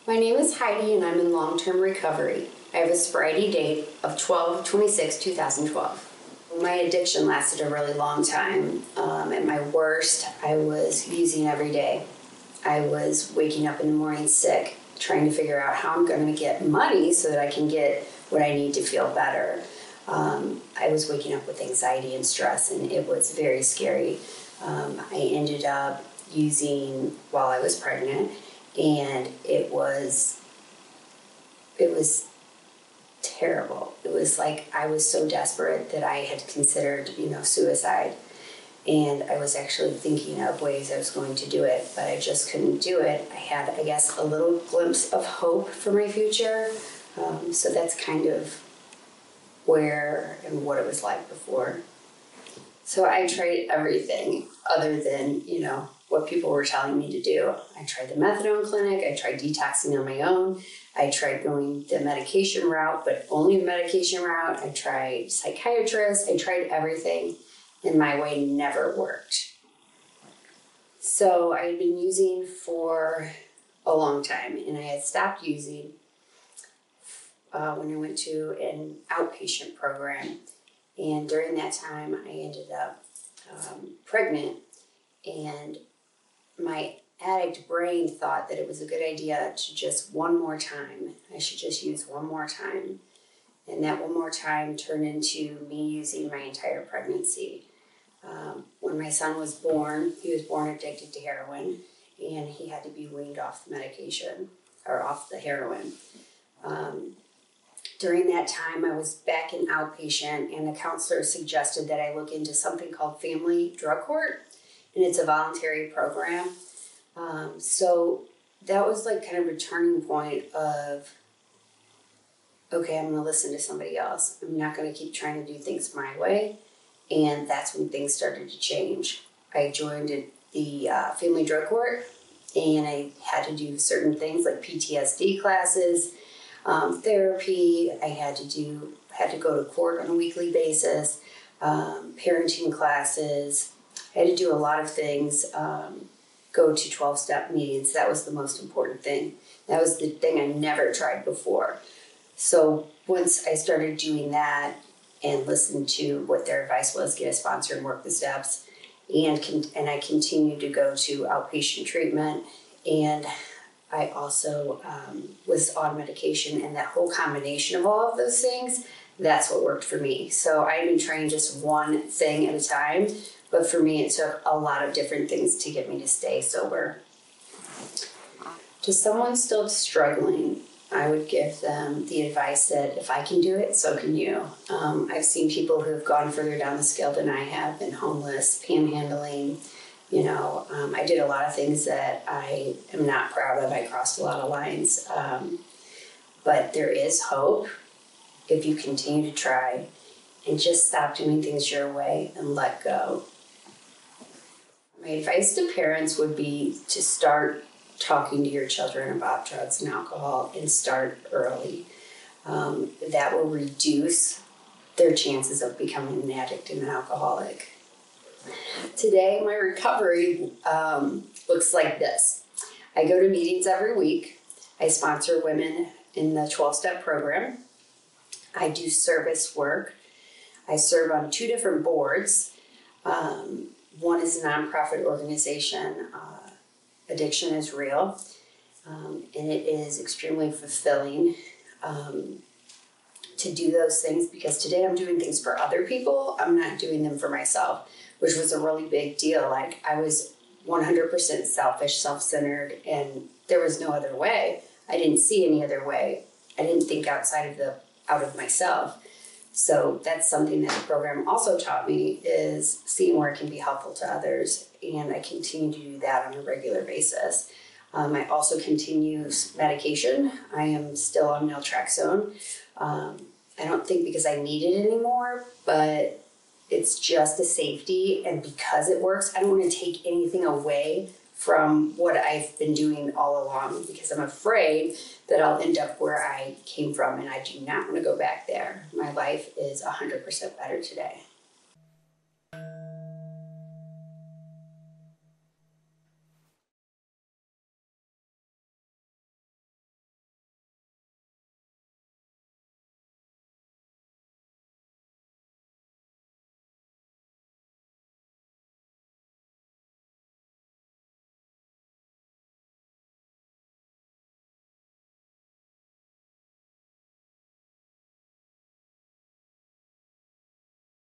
My name is Heidi and I'm in long-term recovery. I have a sobriety date of 12/26/2012. My addiction lasted a really long time. At my worst, I was using every day. I was waking up in the morning sick, trying to figure out how I'm going to get money so that I can get what I need to feel better. I was waking up with anxiety and stress, and it was very scary. I ended up using while I was pregnant, and it was terrible. It was like I was so desperate that I had considered, suicide. And I was actually thinking of ways I was going to do it, but I just couldn't do it. I had, I guess, a little glimpse of hope for my future. So that's kind of where and what it was like before. So I tried everything other than, what people were telling me to do. I tried the methadone clinic. I tried detoxing on my own. I tried going the medication route, but only the medication route. I tried psychiatrists. I tried everything, and my way never worked. So I had been using for a long time, and I had stopped using when I went to an outpatient program. And during that time, I ended up pregnant, and my addict brain thought that it was a good idea to just one more time. I should just use one more time. And that one more time turned into me using my entire pregnancy. When my son was born, he was born addicted to heroin, and he had to be weaned off the medication, or off the heroin. During that time, I was back in outpatient, and the counselor suggested that I look into something called Family Drug Court, and it's a voluntary program. So that was like kind of a turning point of, okay, I'm going to listen to somebody else. I'm not going to keep trying to do things my way. And that's when things started to change. I joined the Family Drug Court, and I had to do certain things like PTSD classes, therapy. I had to go to court on a weekly basis, parenting classes. I had to do a lot of things, go to 12-step meetings. That was the most important thing. That was the thing I never tried before. So once I started doing that and listened to what their advice was, get a sponsor and work the steps, and I continued to go to outpatient treatment, and I also was on medication, and that whole combination of all of those things, that's what worked for me. So I've been trying just one thing at a time, but for me it took a lot of different things to get me to stay sober. To someone still struggling, I would give them the advice that if I can do it, so can you. I've seen people who have gone further down the scale than I have, been homeless, panhandling. I did a lot of things that I am not proud of. I crossed a lot of lines. But there is hope if you continue to try and just stop doing things your way and let go. My advice to parents would be to start talking to your children about drugs and alcohol, and start early. That will reduce their chances of becoming an addict and an alcoholic. Today, my recovery looks like this. I go to meetings every week. I sponsor women in the 12-step program. I do service work. I serve on 2 different boards. One is a nonprofit organization, Addiction is Real, and it is extremely fulfilling to do those things, because today I'm doing things for other people. I'm not doing them for myself, which was a really big deal. Like, I was 100% selfish, self-centered, and there was no other way. I didn't see any other way. I didn't think out of myself. So that's something that the program also taught me, is seeing where it can be helpful to others, and I continue to do that on a regular basis. I also continue medication. I am still on naltrexone. I don't think because I need it anymore, but it's just a safety, and because it works, I don't want to take anything away from what I've been doing all along, because I'm afraid that I'll end up where I came from, and I do not want to go back there. My life is 100% better today.